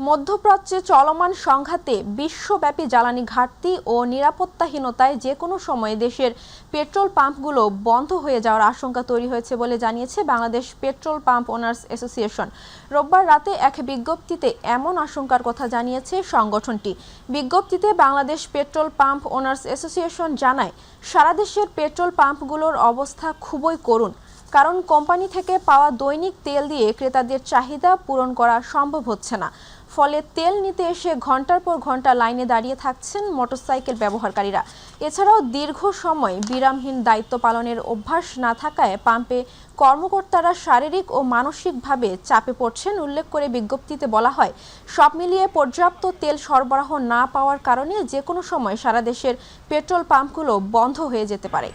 মধ্যপ্রাচ্যে চলমান সংঘাতে বিশ্বব্যাপী জ্বালানি ঘাটতি ও নিরাপত্তাহীনতায় যে কোনো সময় দেশের পেট্রোল পাম্পগুলো বন্ধ হয়ে যাওয়ার আশঙ্কা তৈরি হয়েছে বলে জানিয়েছে Bangladesh petrol pump owners association. রোববার রাতে এক বিজ্ঞপ্তিতে এমন আশঙ্কার কথা জানিয়েছে সংগঠনটি। বিজ্ঞপ্তিতে Bangladesh petrol pump owners association জানায়, সারা দেশের পেট্রোল পাম্পগুলোর অবস্থা খুবই করুণ, কারণ কোম্পানি থেকে পাওয়া দৈনিক তেল দিয়ে ক্রেতাদের চাহিদা পূরণ করা সম্ভব হচ্ছে না। ফলে তেল নিতে এসে ঘন্টার পর ঘন্টা লাইনে দাঁড়িয়ে থাকছেন মোটরসাইকেল ব্যবহারকারীরা। এছাড়াও দীর্ঘ সময় বিরামহীন দায়িত্ব পালনের অভ্যাস না থাকায় পাম্পে কর্মকর্তারা শারীরিক ও মানসিকভাবে চাপে পড়ছেন উল্লেখ করে বিজ্ঞপ্তিতে বলা হয়, সব মিলিয়ে পর্যাপ্ত তেল সরবরাহ না পাওয়ার কারণে যে কোনো সময় সারা দেশের পেট্রোল পাম্পগুলো বন্ধ হয়ে যেতে পারে।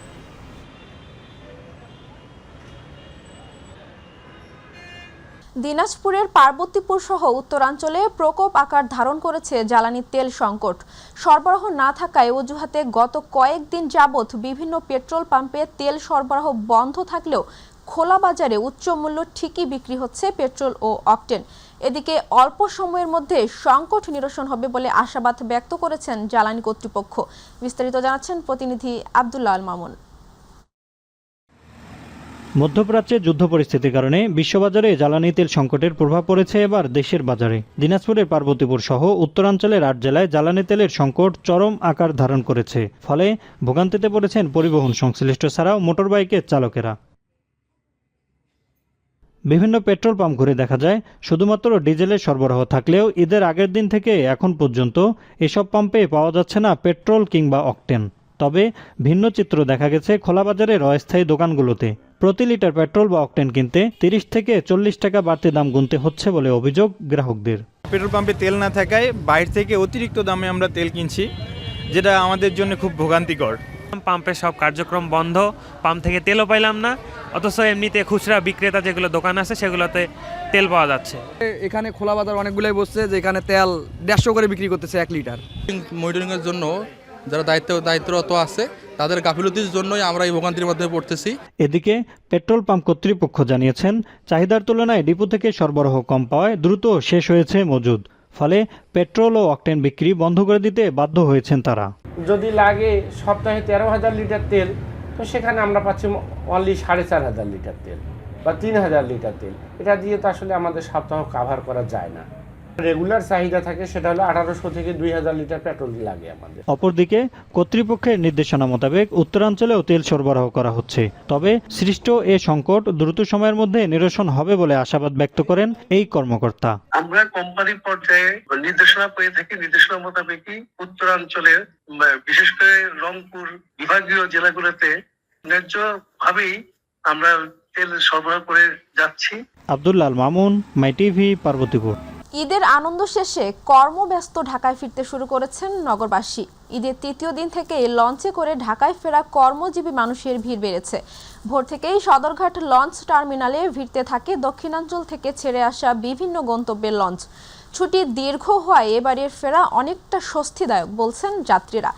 দিনাজপুরের পার্বতীপুর সহ উত্তরাঞ্চলে প্রকোপ আকার ধারণ করেছে জ্বালানি তেল সংকট। সরবরাহ না থাকায় অজুহাতে গত কয়েকদিন যাবৎ বিভিন্ন পেট্রোল পাম্পে তেল সরবরাহ বন্ধ থাকলেও খোলা বাজারে উচ্চ মূল্য ঠিকই বিক্রি হচ্ছে পেট্রোল ও অকটেন। এদিকে অল্প সময়ের মধ্যে সংকট নিরসন হবে বলে আশাবাদ ব্যক্ত করেছেন জ্বালানি কর্তৃপক্ষ। বিস্তারিত জানাচ্ছেন প্রতিনিধি আব্দুল্লাহ আল মামুন। মধ্যপ্রাচ্যে যুদ্ধ পরিস্থিতির কারণে বিশ্ববাজারে জ্বালানি তেল সংকটের প্রভাব পড়েছে এবার দেশের বাজারে। দিনাজপুরের পার্বতীপুর সহ উত্তরাঞ্চলের 8 জেলায় জ্বালানি তেলের সংকট চরম আকার ধারণ করেছে। ফলে ভোগান্তিতে পড়েছেন পরিবহন সংশ্লিষ্ট ছাড়াও মোটরবাইকের চালকেরা। বিভিন্ন পেট্রোল পাম্প ঘুরে দেখা যায় শুধুমাত্র ডিজেলের সরবরাহ থাকলেও ঈদের আগের দিন থেকে এখন পর্যন্ত এসব পাম্পে পাওয়া যাচ্ছে না পেট্রোল কিংবা অকটেন। তবে ভিন্ন চিত্র দেখা গেছে খোলা বাজারের অস্থায়ী দোকানগুলোতে। প্রতি লিটার পেট্রোল বা অকটেন কিনতে 30 থেকে 40 টাকা বাড়তি দাম গুনতে হচ্ছে বলে অভিযোগ গ্রাহকদের। পেট্রোল পাম্পে তেল না থাকায় বাইরে থেকে অতিরিক্ত দামে আমরা তেল কিনছি, যেটা আমাদের জন্য খুব ভোগান্তিকর। পাম্পের সব কার্যক্রম বন্ধ, পাম্প থেকে তেলও পাইলাম না, অথচ এমনিতে খুচরা বিক্রেতা যেগুলো দোকান আছে সেগুলোতে তেল পাওয়া যাচ্ছে। এখানে খোলা বাজার অনেকগুলোই বসছে, যেখানে তেল 150 করে বিক্রি করতেছে 1 লিটার। মনিটরিংয়ের জন্য যারা দায়িত্বরত আছে তাদের গাফিলতির জন্যই আমরা এই ভোগান্তির মধ্যে পড়তেছি। এদিকে পেট্রোল পাম্প কর্তৃপক্ষ জানিয়েছেন, চাহিদার তুলনায় ডিপো থেকে সরবরাহ কম পাওয়ায় দ্রুত শেষ হয়েছে মজুদ। ফলে পেট্রোল ও অকটেন বিক্রি বন্ধ করে দিতে বাধ্য হয়েছেন তারা। যদি লাগে সপ্তাহে 13,000 লিটার তেল, তো সেখানে আমরা পাচ্ছি অনলি 4,500 লিটার তেল বা 3,000 লিটার তেল। এটা দিয়ে তো আসলে আমাদের সপ্তাহ কাভার করা যায় না। রেগুলার চাহিদা থাকে সেটা হলো 1800 থেকে 2000 লিটার পেট্রোল লাগে আমাদের। অপরদিকে কর্তৃপক্ষের নির্দেশনা মোতাবেক উত্তরাঞ্চলেও তেল সরবরাহ করা হচ্ছে। তবে সৃষ্ট এ সংকট দ্রুত সময়ের মধ্যে নিরসন হবে বলে আশাবাদ ব্যক্ত করেন এই কর্মকর্তা। আমরা কোম্পানি পর্যায়ে নির্দেশনা পেয়ে থাকি, নির্দেশনা মোতাবেকই উত্তরাঞ্চলের বিশেষ করে রংপুর বিভাগীয় জেলাগুলোতে ন্যায্যভাবেই আমরা তেল সরবরাহ করে যাচ্ছি। আব্দুল্লাহ আল মামুন, মাই টিভি, পার্বতীপুর। ঈদের আনন্দ শেষে কর্মব্যস্ত ঢাকায় ফিরতে শুরু করেছেন নগরবাসী। ঈদের তৃতীয় দিন থেকে লঞ্চে করে ঢাকায় ফেরা কর্মজীবী মানুষের ভিড় বেড়েছে। ভোর থেকেই সদরঘাট লঞ্চ টার্মিনালে ভিড়তে থাকে দক্ষিণাঞ্চল থেকে ছেড়ে আসা বিভিন্ন গন্তব্যের লঞ্চ। ছুটি দীর্ঘ হওয়ায় এবারের ফেরা অনেকটা স্বস্তিদায়ক বলছেন যাত্রীরা।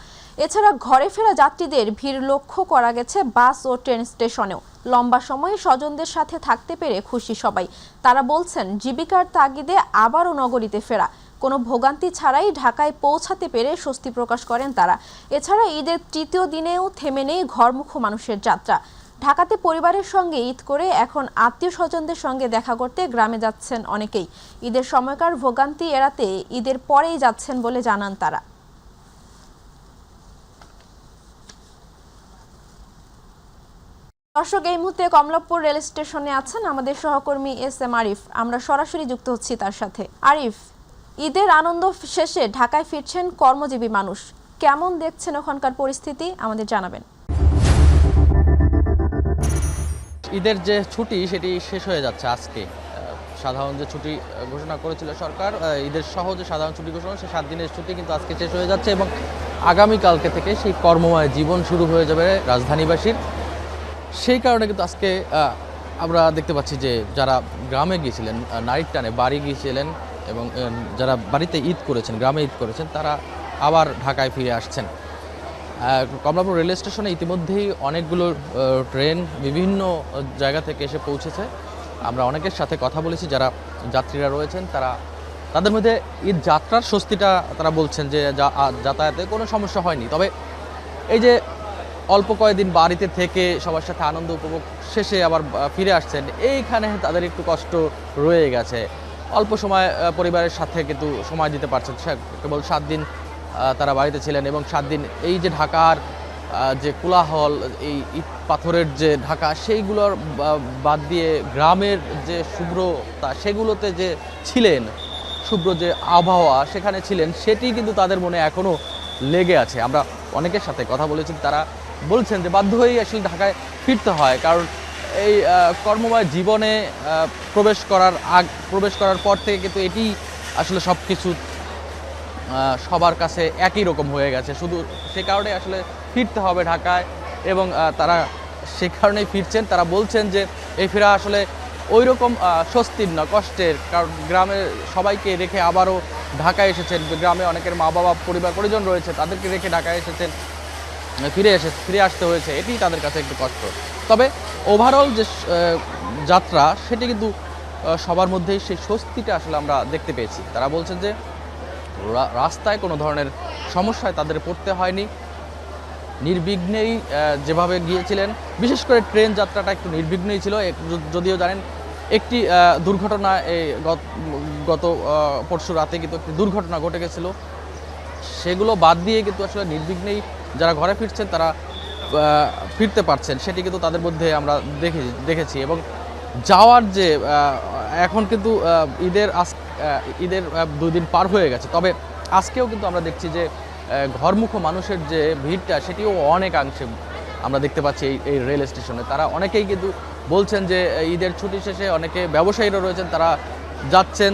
এছাড়া ঘরে ফেরা যাত্রীদের ভিড় লক্ষ্য করা গেছে বাস ও ট্রেন স্টেশনেও। লম্বা সময় স্বজনদের সাথে থাকতে পেরে খুশি সবাই। তারা বলছেন, জীবিকার তাগিদে আবারও নগরীতে ফেরা, কোনো ভোগান্তি ছাড়াই ঢাকায় পৌঁছাতে পেরে স্বস্তি প্রকাশ করেন তারা। এছাড়া ঈদের তৃতীয় দিনেও থেমে নেই ঘরমুখো মানুষের যাত্রা। ঢাকাতে পরিবারের সঙ্গে ঈদ করে এখন আত্মীয় স্বজনদের সঙ্গে দেখা করতে গ্রামে যাচ্ছেন অনেকেই। ঈদের সময়কার ভোগান্তি এড়াতে ঈদের পরেই যাচ্ছেন বলে জানান তারা। দর্শক, এই মুহূর্তে কমলাপুর রেল স্টেশনে আছেন আমাদের সহকর্মী এস.এম. আরিফ। আমরা সরাসরি যুক্ত হচ্ছি তার সাথে। আরিফ, ঈদের আনন্দ শেষে ঢাকায় ফিরছেন কর্মজীবী মানুষ, কেমন দেখছেন ওখানকার পরিস্থিতি আমাদের জানাবেন। ঈদের যে ছুটি সেটি শেষ হয়ে যাচ্ছে আজকে। সাধারণ যে ছুটি ঘোষণা করেছিল সরকার, ঈদের সহ যে সাধারণ ছুটি ঘোষণা, সেই 7 দিনের ছুটি কিন্তু আজকে শেষ হয়ে যাচ্ছে এবং আগামীকালকে থেকে সেই কর্মময় জীবন শুরু হয়ে যাবে রাজধানীবাসীর। সেই কারণে কিন্তু আজকে আমরা দেখতে পাচ্ছি যে যারা গ্রামে গিয়েছিলেন, নাইট টানে বাড়ি গিয়েছিলেন এবং যারা বাড়িতে ঈদ করেছেন, গ্রামে ঈদ করেছেন, তারা আবার ঢাকায় ফিরে আসছেন। কমলাপুর রেল স্টেশনে ইতিমধ্যেই অনেকগুলো ট্রেন বিভিন্ন জায়গা থেকে এসে পৌঁছেছে। আমরা অনেকের সাথে কথা বলেছি, যারা যাত্রীরা রয়েছেন তারা তাদের মধ্যে ঈদ যাত্রার স্বস্তিটা তারা বলছেন যে যাতায়াতে কোনো সমস্যা হয়নি। তবে এই যে অল্প কয়েকদিন বাড়িতে থেকে সবার সাথে আনন্দ উপভোগ শেষে আবার ফিরে আসছেন, এইখানে তাদের একটু কষ্ট রয়ে গেছে। অল্প সময় পরিবারের সাথে কিন্তু সময় দিতে পারছেন। কেবল 7 দিন তারা বাড়িতে ছিলেন এবং 7 দিন এই যে ঢাকার যে কোলাহল, এই ইট পাথরের যে ঢাকা, সেইগুলোর বাদ দিয়ে গ্রামের যে শুভ্রতা, সেগুলোতে যে ছিলেন, শুভ্র যে আবহাওয়া সেখানে ছিলেন, সেটি কিন্তু তাদের মনে এখনও লেগে আছে। আমরা অনেকের সাথে কথা বলেছি, তারা বলছেন যে বাধ্য হয়েই আসলে ঢাকায় ফিরতে হয়, কারণ এই কর্মময় জীবনে প্রবেশ করার পর থেকে কিন্তু এটি আসলে সব কিছু সবার কাছে একই রকম হয়ে গেছে। শুধু সে কারণে আসলে ফিরতে হবে ঢাকায় এবং তারা সে কারণেই ফিরছেন। তারা বলছেন যে এই ফেরা আসলে ওই রকম স্বস্তির না, কষ্টের, কারণ গ্রামের সবাইকে রেখে আবারও ঢাকায় এসেছেন। গ্রামে অনেকের মা বাবা পরিজন রয়েছে, তাদেরকে রেখে ঢাকায় এসেছেন, ফিরে আসতে হয়েছে, এটি তাদের কাছে একটু কষ্ট। তবে ওভারঅল যে যাত্রা, সেটি কিন্তু সবার মধ্যেই সেই স্বস্তিটা আসলে আমরা দেখতে পেয়েছি। তারা বলছেন যে রাস্তায় কোনো ধরনের সমস্যায় তাদের পড়তে হয়নি, নির্বিঘ্নেই যেভাবে গিয়েছিলেন। বিশেষ করে ট্রেন যাত্রাটা একটু নির্বিঘ্নই ছিল, যদিও জানেন একটি দুর্ঘটনা গত পরশু রাতে কিন্তু একটি দুর্ঘটনা ঘটে গেছিল। সেগুলো বাদ দিয়ে কিন্তু আসলে নির্বিঘ্নেই যারা ঘরে ফিরছেন তারা ফিরতে পারছেন, সেটি কিন্তু তাদের মধ্যে আমরা দেখেছি। এবং যাওয়ার যে এখন কিন্তু ঈদের 2 দিন পার হয়ে গেছে, তবে আজকেও কিন্তু আমরা দেখছি যে ঘরমুখো মানুষের যে ভিড়টা, সেটিও অনেকাংশে আমরা দেখতে পাচ্ছি এই রেল স্টেশনে। তারা অনেকেই কিন্তু বলছেন যে ঈদের ছুটি শেষে অনেকে ব্যবসায়ীরা রয়েছেন, তারা যাচ্ছেন,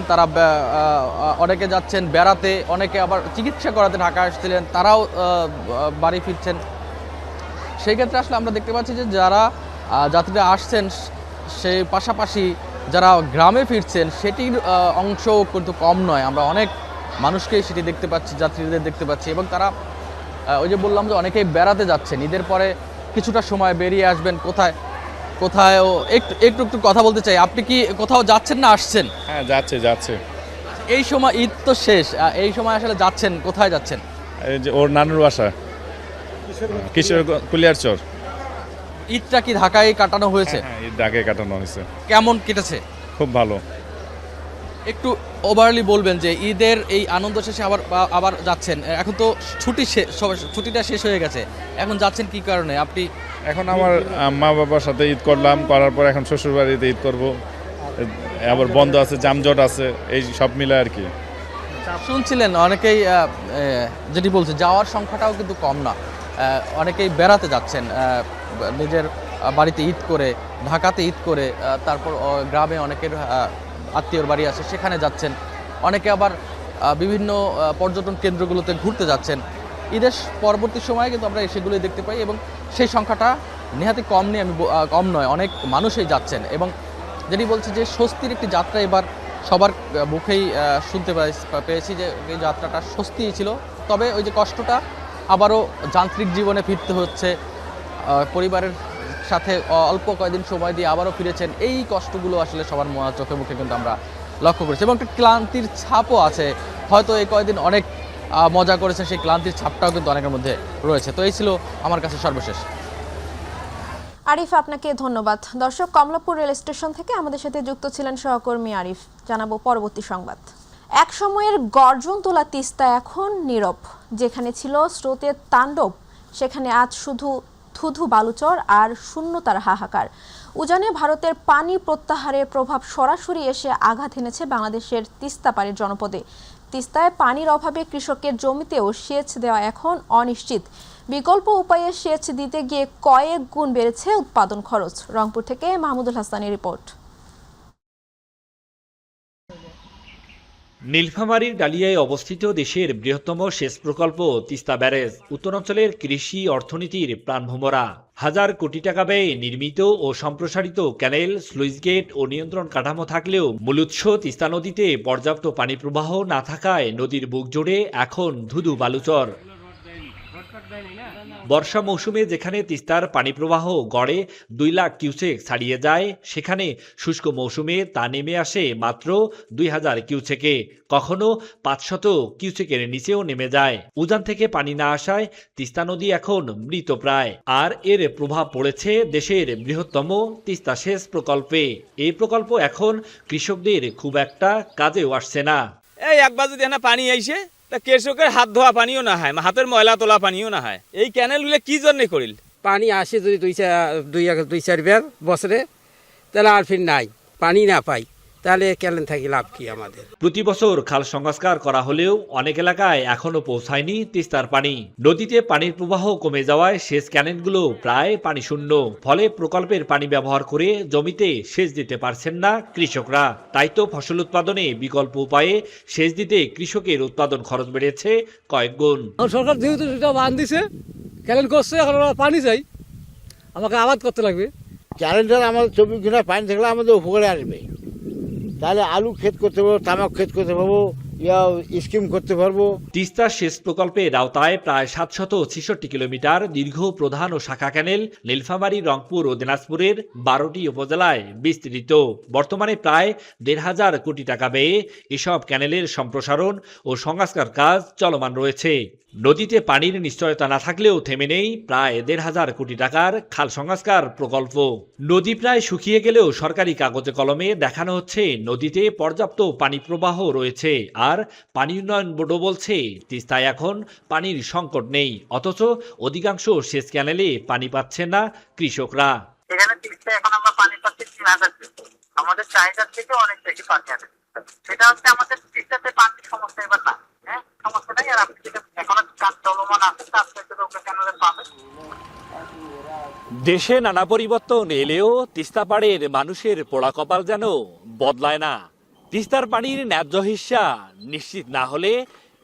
অনেকে যাচ্ছেন বেড়াতে, অনেকে আবার চিকিৎসা করাতে ঢাকা আসছিলেন, তারাও বাড়ি ফিরছেন। সেই ক্ষেত্রে আসলে আমরা দেখতে পাচ্ছি যে যারা যাত্রীরা আসছেন, সেই পাশাপাশি যারা গ্রামে ফিরছেন, সেটির অংশও কিন্তু কম নয়। আমরা অনেক মানুষকেই সেটি দেখতে পাচ্ছি, যাত্রীদের দেখতে পাচ্ছি। এবং তারা ওই যে বললাম যে অনেকেই বেড়াতে যাচ্ছেন, ঈদের পরে কিছুটা সময় বেরিয়ে আসবেন কোথায়ও। একটু কথা বলতে চাই, আপনি কি কোথাও যাচ্ছেন না আসছেন? হ্যাঁ, যাচ্ছে। এই সময় ঈদ তো শেষ, এই সময় আসলে যাচ্ছেন, কোথায় যাচ্ছেন? এই যে ওর নানুর বাসা কিশোর কুলিয়ারচর। ঈদটা কি ঢাকায় কাটানো হয়েছে? হ্যাঁ, ঈদ ঢাকায় কাটানো হয়েছে। কেমন কেটেছে? খুব ভালো। একটু ওভারলি বলবেন যে ঈদের এই আনন্দ শেষে আবার যাচ্ছেন, এখন তো ছুটিটা শেষ হয়ে গেছে, এখন যাচ্ছেন কি কারণে? আপনি? এখন আমার মা বাবার সাথে ঈদ করলাম, করার পর এখন শ্বশুর বাড়িতে ঈদ করব, আবার বন্ধ আছে, যানজট আছে, এই সব মিলে আর কি। শুনছিলেন অনেকেই যেটি বলছে, যাওয়ার সংখ্যাটাও কিন্তু কম না, অনেকেই বেড়াতে যাচ্ছেন, নিজের বাড়িতে ঈদ করে, ঢাকাতে ঈদ করে, তারপর গ্রামে অনেকের আত্মীয়র বাড়ি আছে, সেখানে যাচ্ছেন। অনেকে আবার বিভিন্ন পর্যটন কেন্দ্রগুলোতে ঘুরতে যাচ্ছেন। ঈদের পরবর্তী সময়ে কিন্তু আমরা সেগুলোই দেখতে পাই এবং সেই সংখ্যাটা নেহাতি কম নয়, অনেক মানুষই যাচ্ছেন। এবং যেটি বলছে যে স্বস্তির একটি যাত্রা এবার সবার মুখেই শুনতে পেয়েছি যে এই যাত্রাটা স্বস্তিই ছিল। তবে ওই যে কষ্টটা, আবারও যান্ত্রিক জীবনে ফিরতে হচ্ছে, পরিবারের সাথে অল্প কয়েকদিন সময় দিয়ে আবারও ফিরেছেন, এই কষ্টগুলো আসলে সবার চোখে মুখে কিন্তু আমরা লক্ষ্য করেছি। এবং একটা ক্লান্তির ছাপও আছে, হয়তো এই কয়েকদিন অনেক মজা করেছে, সেই ক্লান্তির ছাপটাও কিন্তু অনেকের মধ্যে রয়েছে। তো এই ছিল আমার কাছে সর্বশেষ। আরিফ, আপনাকে ধন্যবাদ। দর্শক, কমলাপুর রেল স্টেশন থেকে আমাদের সাথে যুক্ত ছিলেন সহকর্মী আরিফ। জানাবো পরবর্তী সংবাদ। এক সময়ের গর্জন তোলা তিস্তা এখন নীরব। যেখানে ছিল স্রোতের তাণ্ডব, সেখানে আজ শুধু ধুধু বালুচর আর শূন্যতার হাহাকার। উজানে ভারতের পানি প্রত্যাহারের প্রভাব সরাসরি এসে আঘাত এনেছে বাংলাদেশের তিস্তাপাড়ের জনপদে। তিস্তায় পানির অভাবে কৃষকের জমিতেও সেচ দেওয়া এখন অনিশ্চিত। বিকল্প উপায়ে সেচ দিতে গিয়ে কয়েক গুণ বেড়েছে উৎপাদন খরচ। রংপুর থেকে মাহমুদুল হাসানের রিপোর্ট। নীলফামারীর ডালিয়ায় অবস্থিত দেশের বৃহত্তম সেচ প্রকল্প তিস্তা ব্যারেজ উত্তরাঞ্চলের কৃষি অর্থনীতির প্রাণভোমরা। হাজার কোটি টাকা ব্যয়ে নির্মিত ও সম্প্রসারিত ক্যানেল, স্লুইস গেট ও নিয়ন্ত্রণ কাঠামো থাকলেও মূল উৎস তিস্তা নদীতে পর্যাপ্ত পানি প্রবাহ না থাকায় নদীর বুক জুড়ে এখন ধুধু বালুচর। বর্ষা মৌসুমে যেখানে তিস্তার পানি প্রবাহ গড়ে 2 লাখ কিউসেক ছাড়িয়ে যায়, সেখানে শুষ্ক মৌসুমে তা নেমে আসে মাত্র 2000 কিউসেকে, কখনো 500 কিউসেকের নিচেও নেমে যায়। উজান থেকে পানি না আসায় তিস্তা নদী এখন মৃতপ্রায়। আর এর প্রভাব পড়েছে দেশের বৃহত্তম তিস্তা সেচ প্রকল্পে। এই প্রকল্প এখন কৃষকদের খুব একটা কাজেও আসছে না। এই একবার যদি এখানে পানি আইসে তা কৃষকের হাত ধোয়া পানিও না হয়, হাতের ময়লা তোলা পানিও না হয়। এই ক্যানেলগুলো কি জন্য করিল? পানি আসে যদি দুই চারবার বছরে, তাহলে আর ফির নাই পানি না পাই, তাহলে ক্যানেল থাকি লাভ কি আমাদের? প্রতি বছর খাল সংস্কার করা হলেও অনেক এলাকায় এখনো পৌঁছায়নি তিস্তার পানি। নদীতে পানির প্রবাহ কমে যাওয়ায় সেচ ক্যানেলগুলো প্রায় পানি শূন্য। ফলে প্রকল্পের পানি ব্যবহার করে জমিতে সেচ দিতে পারছেন না কৃষকরা। তাই তো ফসল উৎপাদনে বিকল্প উপায়ে সেচ দিতে কৃষকের উৎপাদন খরচ বেড়েছে কয়েক গুণ। সরকার যেহেতু সেটা বান দিছে, ক্যানেল করছে, এখন পানি চাই, আমাকে আবাদ করতে লাগবে। ক্যালেন্ডার আমাদের 24 ঘন্টা পানি থাকলে আমাদের উপকারে আসবে। তাহলে আলু ক্ষেত করতে পারবো, তামাক ক্ষেত করতে পারবো, স্কিম করতে পারবো। তিস্তা সেচ প্রকল্পের আওতায় প্রায় 766 কিলোমিটার দীর্ঘ প্রধান ও শাখা ক্যানেল নীলফামারী, রংপুর ও দিনাজপুরের 12টি উপজেলায় বিস্তৃত। বর্তমানে প্রায় 1,500 কোটি টাকা ব্যয়ে এসব ক্যানেলের সম্প্রসারণ ও সংস্কার কাজ চলমান রয়েছে। নদীতে পানির নিশ্চয়তা না থাকলেও থেমে নেই প্রায় 1,500 কোটি টাকার খাল সংস্কার প্রকল্প। নদী প্রায় শুকিয়ে গেলেও সরকারি কাগজে কলমে দেখানো হচ্ছে নদীতে পর্যাপ্ত পানি প্রবাহ রয়েছে। আর পানি উন্নয়ন বোর্ডও বলছে তিস্তায় এখন পানির সংকট নেই, অথচ অধিকাংশ সেচ ক্যানেলে পানি পাচ্ছে না কৃষকরা। এখানে তিস্তায় এখন আমরা পানি পাচ্ছি 3000 কিউসেক, আমাদের চাহিদার থেকে অনেক বেশি পানি আছে। সেটা হচ্ছে আমাদের তিস্তাতে পানির সমস্যা এবার না, সমস্যা নাই। আর আপনি যেটা এখন কাজ চলমান আছে তার থেকে ওকে ক্যানেলে পাবেন। দেশে নানা পরিবর্তন এলেও তিস্তা পাড়ের মানুষের পোড়া কপাল যেন বদলায় না। তিস্তার পানির ন্যায্য হিস্যা নিশ্চিত না হলে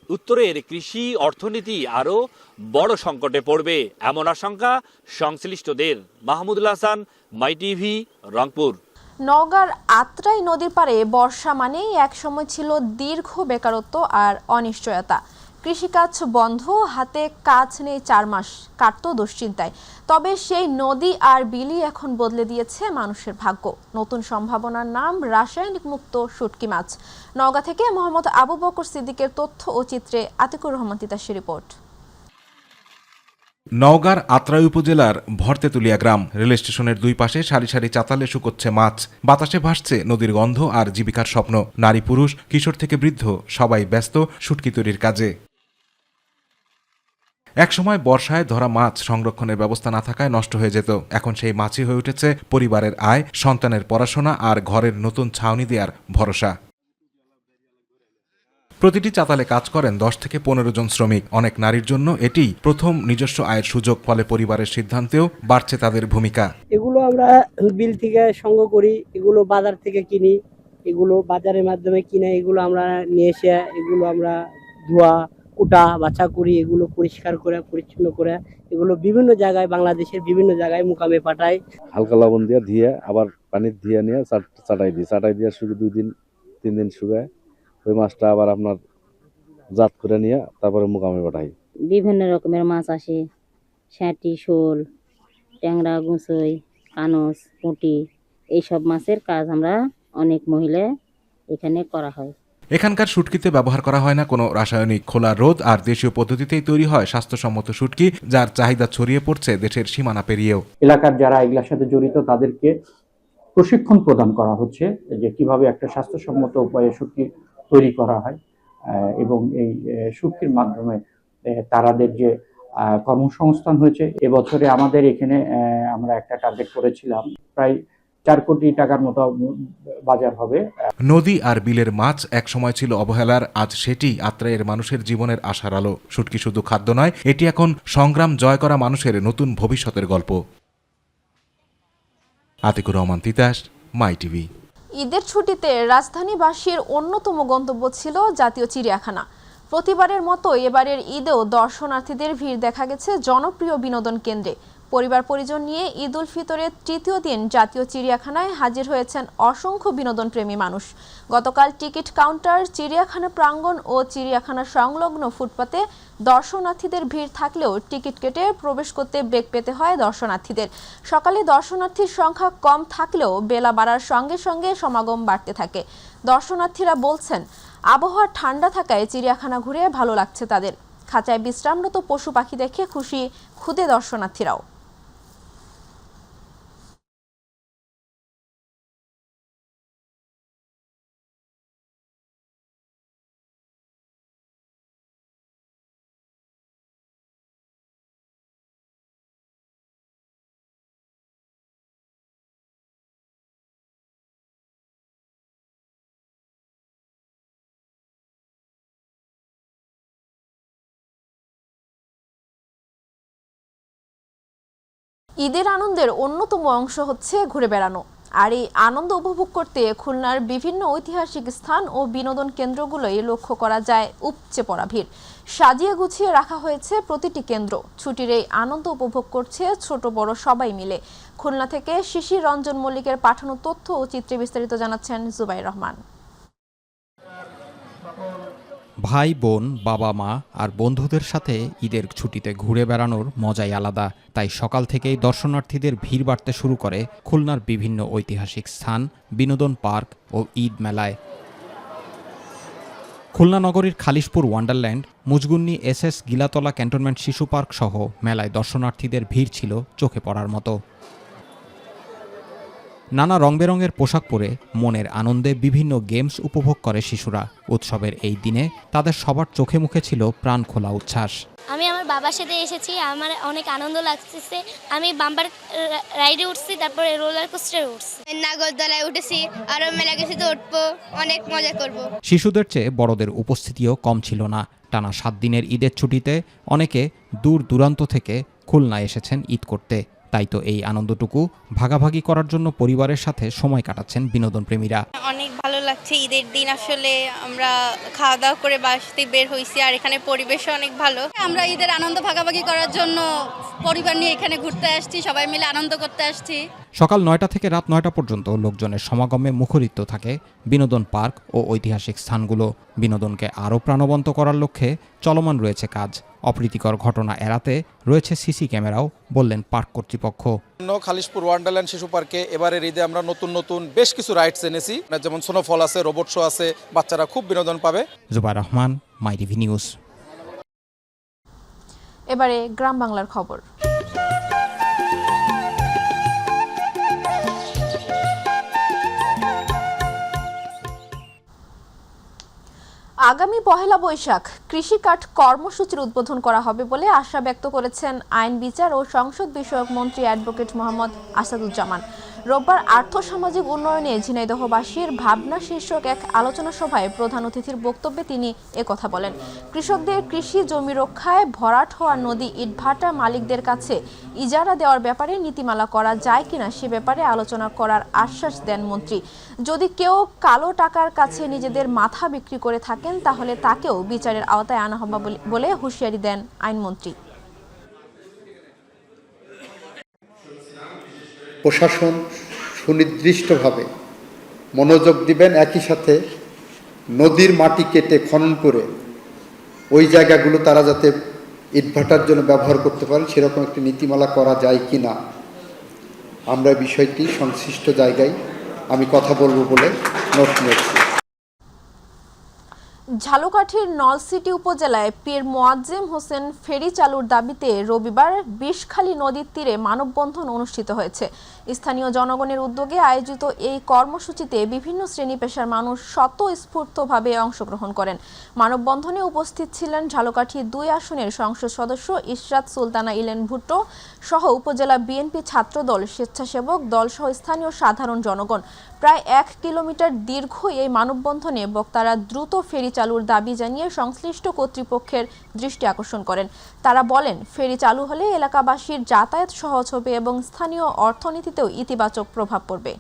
উত্তরের কৃষি অর্থনীতি আরও বড় সংকটে পড়বে, এমন আশঙ্কা সংশ্লিষ্টদের। মাহমুদুল হাসান, মাই টিভি, রংপুর। নওগাঁর আত্রাই নদীর পাড়ে বর্ষা মানেই একসময় ছিল দীর্ঘ বেকারত্ব আর অনিশ্চয়তা। কৃষিকাজ বন্ধ, হাতে কাজ নেই 4 মাস, কাটতো দুশ্চিন্তায়। তবে সেই নদী আর বিলি এখন বদলে দিয়েছে মানুষের ভাগ্য। নতুন সম্ভাবনার নাম রাসায়নিক মুক্ত শুটকি মাছ। নওগাঁ থেকে মোহাম্মদ আবু বকর সিদ্দিকের তথ্য ও চিত্রে আতিকুর রহমান তিতাসের রিপোর্ট। নওগাঁর আত্রাই উপজেলার ভরতেতুলিয়া গ্রাম। রেল স্টেশনের দুই পাশে সারি সারি চাতালে শুকোচ্ছে মাছ। বাতাসে ভাসছে নদীর গন্ধ আর জীবিকার স্বপ্ন। নারী পুরুষ, কিশোর থেকে বৃদ্ধ সবাই ব্যস্ত শুটকি তৈরির কাজে। একসময় বর্ষায় ধরা মাছ সংরক্ষণের ব্যবস্থা না থাকায় নষ্ট হয়ে যেত। এখন সেই মাছই হয়ে উঠেছে পরিবারের আয়, সন্তানের পড়াশোনা আর ঘরের নতুন ছাউনি দেওয়ার ভরসা। প্রতিটি চাতালে কাজ করেন 10 থেকে 15 জন শ্রমিক। অনেক নারীর জন্য এটি প্রথম নিজস্ব আয়ের সুযোগ। ফলে পরিবারের সিদ্ধান্তেও বাড়ছে তাদের ভূমিকা। এগুলো আমরা বিল থেকে সংগ্রহ করি, এগুলো বাজার থেকে কিনি, এগুলো বাজারের মাধ্যমে কিনে এগুলো আমরা নিয়ে এসে এগুলো আমরা ধোয়া কুটা বাছা করি, এগুলো পরিষ্কার করে পরিচ্ছন্ন করে এগুলো বিভিন্ন জায়গায়, বাংলাদেশের বিভিন্ন জায়গায় মুকামে পাঠাই। হালকা লবণ দিয়ে ধুয়ে আবার পানি দিয়ে নিয়ে চাটাই দিয়ে শুধু 2 দিন 3 দিন শুকায় ওই মাছটা আবার আপনার জাত করে নিয়ে তারপরে মুকামে পাঠাই। বিভিন্ন রকমের মাছ আসে, শ্যাটি, শোল, ট্যাংরা, গুঁচই, কানস, পুঁটি, এইসব মাছের কাজ আমরা অনেক মহিলা এখানে করা হয়। এখানকার শুটকিতে ব্যবহার করা হয় না কোনো রাসায়নিক। খোলা রোদ আর দেশীয় পদ্ধতিতেই তৈরি হয় স্বাস্থ্যসম্মত শুটকি, যার চাহিদা ছড়িয়ে পড়ছে দেশের সীমানা পেরিয়েও। এলাকার যারা এগুলোর সাথে জড়িত তাদেরকে প্রশিক্ষণ প্রদান করা হচ্ছে যে কিভাবে একটা স্বাস্থ্যসম্মত উপায়ে শুটকি তৈরি করা হয় এবং এই শুটকির মাধ্যমে তারাদের যে কর্মসংস্থান হয়েছে। এবছরে আমাদের এখানে আমরা একটা টার্গেট করেছিলাম, প্রায় 4 কোটি টাকার মতো বাজার হবে। নদী আর বিলের মাছ এক সময় ছিল অবহেলার, আজ সেটি আত্রাইয়ের মানুষের জীবনের আশার আলো। শুটকি শুধু খাদ্য নয়, এটি এখন সংগ্রাম জয় করা মানুষের নতুন ভবিষ্যতের গল্প। আতিকুর রহমান তিতাস, মাই টিভি। ঈদের ছুটিতে রাজধানীবাসীর অন্যতম গন্তব্য ছিল জাতীয় চিড়িয়াখানা। প্রতিবারের মতো এবারের ঈদেও দর্শনার্থীদের ভিড় দেখা গেছে জনপ্রিয় বিনোদন কেন্দ্রে। পরিবার পরিজন নিয়ে ঈদ উল ফিতরের তৃতীয় দিন জাতীয় চিড়িয়াখানায় হাজির হয়েছেন অসংখ্য বিনোদনপ্রেমী মানুষ। গতকাল টিকিট কাউন্টার, চিড়িয়াখানা প্রাঙ্গণ ও চিড়িয়াখানা সংলগ্ন ফুটপাতে দর্শনার্থীদের ভিড় থাকলেও টিকিট কেটে প্রবেশ করতে বেগ পেতে হয় দর্শনার্থীদের। সকালে দর্শনার্থীর সংখ্যা কম থাকলেও বেলা বাড়ার সঙ্গে সঙ্গে সমাগম বাড়তে থাকে। দর্শনার্থীরা বলছেন, আবহাওয়া ঠান্ডা থাকায় চিড়িয়াখানা ঘুরে ভালো লাগছে তাদের। খাঁচায় বিশ্রামরত পশু পাখি দেখে খুশি ক্ষুদে দর্শনার্থীরাও। ঈদের আনন্দের অন্যতম অংশ হচ্ছে ঘুরে বেড়ানো। আর এই আনন্দ উপভোগ করতে খুলনার বিভিন্ন ঐতিহাসিক স্থান ও বিনোদন কেন্দ্রগুলোই লক্ষ্য করা যায় উপচে পড়া ভিড়। সাজিয়ে গুছিয়ে রাখা হয়েছে প্রতিটি কেন্দ্র। ছুটির এই আনন্দ উপভোগ করছে ছোট বড় সবাই মিলে। খুলনা থেকে শিশির রঞ্জন মল্লিকের পাঠানো তথ্য ও চিত্রে বিস্তারিত জানাচ্ছেন জুবাইর রহমান। ভাই বোন, বাবা মা আর বন্ধুদের সাথে ঈদের ছুটিতে ঘুরে বেড়ানোর মজাই আলাদা। তাই সকাল থেকেই দর্শনার্থীদের ভিড় বাড়তে শুরু করে খুলনার বিভিন্ন ঐতিহাসিক স্থান, বিনোদন পার্ক ও ঈদ মেলায়। খুলনা নগরীর খালিশপুর ওয়ান্ডারল্যান্ড, মুজগুন্নি SS গিলাতলা ক্যান্টনমেন্ট শিশু পার্ক সহ মেলায় দর্শনার্থীদের ভিড় ছিল চোখে পড়ার মতো। নানা রং বেরঙের পোশাক পরে মনের আনন্দে বিভিন্ন গেমস উপভোগ করে শিশুরা। উৎসবের এই দিনে তাদের সবার চোখে মুখে ছিল প্রাণ খোলা উচ্ছ্বাস। আমি আমার বাবার সাথে এসেছি, আমার অনেক আনন্দ লাগতেছে। আমি বাম্পার রাইডে উঠছি, তারপরে রোলার কোস্টারে উঠছি, নাগরদোলায় উঠেছি, আরো মেলা গেছি তো উঠবো, অনেক মজা করব। শিশুদের চেয়ে বড়দের উপস্থিতিও কম ছিল না। টানা 7 দিনের ঈদের ছুটিতে অনেকে দূর দূরান্ত থেকে খুলনায় এসেছেন ঈদ করতে। তাই তো এই আনন্দটুকু ভাগাভাগি করার জন্য পরিবারের সাথে সময় কাটাচ্ছেন বিনোদন প্রেমীরা। অনেক ভালো লাগছে। ঈদের দিন আসলে আমরা খাওয়া দাওয়া করে বাসতে বের হইছি, আর এখানে পরিবেশও অনেক ভালো। আমরা ঈদের আনন্দ ভাগাভাগি করার জন্য পরিবার নিয়ে এখানে ঘুরতে আসছি, সবাই মিলে আনন্দ করতে আসছি। সকাল 9টা থেকে রাত 9টা পর্যন্ত লোকজনের সমাগমে মুখরিত থাকে বিনোদন পার্ক ও ঐতিহাসিক স্থানগুলো। বিনোদনকে আরও প্রাণবন্ত করার লক্ষ্যে চলমান রয়েছে কাজ। অপ্রীতিকর ঘটনা এড়াতে রয়েছে সিসি ক্যামেরাও, বললেন পার্ক কর্তৃপক্ষ। খালিশপুর ওয়ান্ডারল্যান্ড শিশু পার্কে এবারের ঈদে আমরা নতুন বেশ কিছু রাইডস এনেছি, যেমন স্নোফল আছে, রোবট শো আছে, বাচ্চারা খুব বিনোদন পাবে। জুবাইর রহমান, মাই টিভি নিউজ। এবারে গ্রাম বাংলার খবর। আগামী 1 বৈশাখ কৃষি কাঠ কর্মসূচির উদ্বোধন করা হবে বলে আশা ব্যক্ত করেছেন আইন বিচার ও সংসদ বিষয়ক মন্ত্রী অ্যাডভোকেট মোহাম্মদ আসাদুজ্জামান। রোববার আর্থসামাজিক উন্নয়নে ঝিনাইদহবাসীর ভাবনা শীর্ষক এক আলোচনা সভায় প্রধান অতিথির বক্তব্যে তিনি একথা বলেন। কৃষকদের কৃষি জমি রক্ষায় ভরাট হওয়া নদী ইটভাটা মালিকদের কাছে ইজারা দেওয়ার ব্যাপারে নীতিমালা করা যায় কিনা সে ব্যাপারে আলোচনা করার আশ্বাস দেন মন্ত্রী। যদি কেউ কালো টাকার কাছে নিজেদের মাথা বিক্রি করে থাকেন তাহলে তাকেও বিচারের আওতায় আনা হবে বলে হুঁশিয়ারি দেন আইনমন্ত্রী। প্রশাসন সুনির্দিষ্টভাবে মনোযোগ দিবেন, একই সাথে নদীর মাটি কেটে খনন করে ওই জায়গাগুলো তারা যাতে ইটভাটার জন্য ব্যবহার করতে পারেন সেরকম একটি নীতিমালা করা যায় কি না আমরা বিষয়টি সংশ্লিষ্ট জায়গায় আমি কথা বলবো বলে নোট নিয়েছি। ঝালকাঠির নলছিটি উপজেলায় পীর মোয়াজ্জেম হোসেন ফেরি চালুর দাবিতে রবিবার বিষখালী নদীর তীরে মানববন্ধন অনুষ্ঠিত হয়েছে। স্থানীয় জনগণের উদ্যোগে আয়োজিত এই কর্মসূচিতে বিভিন্ন শ্রেণী পেশার মানুষ স্বতঃস্ফূর্তভাবে অংশগ্রহণ করেন। মানববন্ধনে উপস্থিত ছিলেন ঝালকাঠি 2 আসনের সংসদ সদস্য ইশরাত সুলতানা ইলেন ভুট্টো সহ উপজেলা বিএনপি ছাত্রদল, স্বেচ্ছাসেবক দল সহ স্থানীয় সাধারণ জনগণ। প্রায় 1 কিলোমিটার দীর্ঘ এই মানববন্ধনে বক্তারা দ্রুত ফেরি চালুর দাবি জানিয়ে সংশ্লিষ্ট কর্তৃপক্ষের দৃষ্টি আকর্ষণ করেন। তারা বলেন, ফেরি চালু হলে এলাকাবাসীর যাতায়াত সহজ হবে এবং স্থানীয় অর্থনীতিতেও ইতিবাচক প্রভাব পড়বে।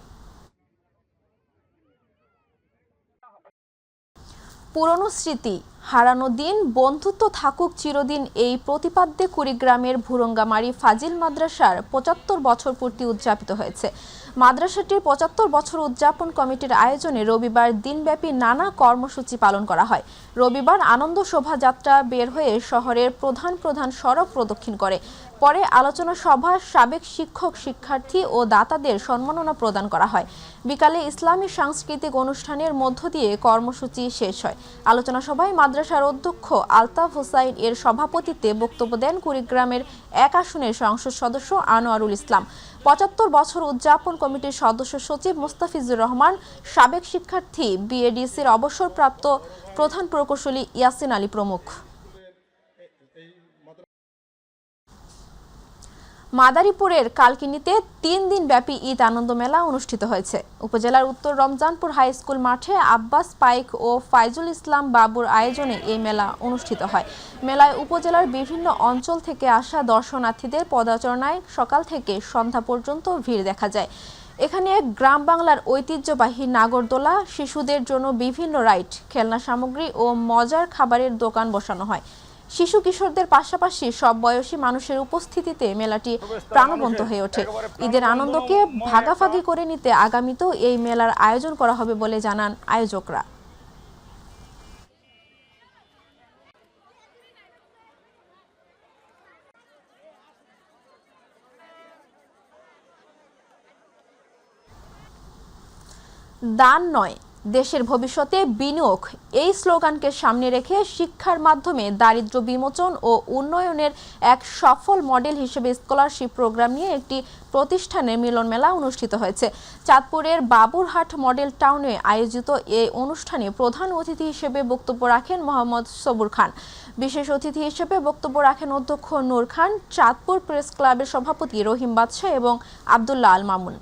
পুরনো স্মৃতি হারানো দিন বন্ধুত্ব থাকুক চিরদিন এই প্রতিপাদ্যে কুড়িগ্রামের ভুরঙ্গামারি ফাজিল মাদ্রাসার ৭৫ বছর পূর্তি উদযাপিত হয়েছে। মাদ্রাসাটির ৭৫ বছর উদযাপন কমিটির আয়োজনে রবিবার দিনব্যাপী নানা কর্মসূচি পালন করা হয়। রবিবার আনন্দ শোভাযাত্রা বের হয়ে শহরের প্রধান প্রধান সড়ক প্রদক্ষিণ করে। পরে আলোচনা সভা, সাবেক শিক্ষক, শিক্ষার্থী ও দাতাদের সম্মাননা প্রদান করা হয়। বিকালে ইসলামী সাংস্কৃতিক অনুষ্ঠানের মধ্য দিয়ে কর্মসূচি শেষ হয়। আলোচনা সভায় মাদ্রাসার অধ্যক্ষ আলতাফ হোসাইন এর সভাপতিত্বে বক্তব্য দেন কুড়িগ্রামের ১ আসনের সংসদ সদস্য আনোয়ারুল ইসলাম। ৭৫ বছর উদযাপন কমিটির সদস্য সচিব মুস্তাফিজুর রহমান, সাবেক শিক্ষার্থী, বিএডিসির অবসরপ্রাপ্ত প্রধান প্রকৌশলী ইয়াসিন আলী প্রমুখ। মাদারীপুরের কালকিনিতে ৩ দিন ব্যাপী ঈদ আনন্দ মেলা অনুষ্ঠিত হয়েছে। উপজেলার উত্তর রমজানপুর হাই স্কুল মাঠে আব্বাস পাইক ও ফাইজুল ইসলাম বাবুর আয়োজনে এই মেলা অনুষ্ঠিত হয়। মেলায় উপজেলার বিভিন্ন অঞ্চল থেকে আসা দর্শনার্থীদের পদচারণায় সকাল থেকে সন্ধ্যা পর্যন্ত ভিড় দেখা যায়। এখানে গ্রাম বাংলার ঐতিহ্যবাহী নাগরদোলা, শিশুদের জন্য বিভিন্ন রাইড, খেলনা সামগ্রী ও মজার খাবারের দোকান বসানো হয়। শিশু কিশোরদের পাশাপাশি সব বয়সী মানুষের উপস্থিতিতে মেলাটি প্রাণবন্ত হয়ে ওঠে। ঈদের আনন্দকে ভাগাভাগি করে নিতে আগামীতেও এই মেলার আয়োজন করা হবে বলে জানান আয়োজকরা। দান নয়, দেশের ভবিষ্যতে বিনিয়োগ, এই স্লোগানকে সামনে রেখে শিক্ষার মাধ্যমে দারিদ্র্য বিমোচন ও উন্নয়নের এক সফল মডেল হিসেবে স্কলারশিপ প্রোগ্রাম নিয়ে একটি প্রতিষ্ঠানের মিলন মেলা অনুষ্ঠিত হয়েছে। চাঁদপুরের বাবুরহাট মডেল টাউনে আয়োজিত এই অনুষ্ঠানে প্রধান অতিথি হিসেবে বক্তব্য রাখেন মোহাম্মদ সবুর খান। বিশেষ অতিথি হিসেবে বক্তব্য রাখেন অধ্যক্ষ নূর খান, চাঁদপুর প্রেস ক্লাবের সভাপতি রহিম বাদশাহ এবং আব্দুল্লাহ আল মামুন।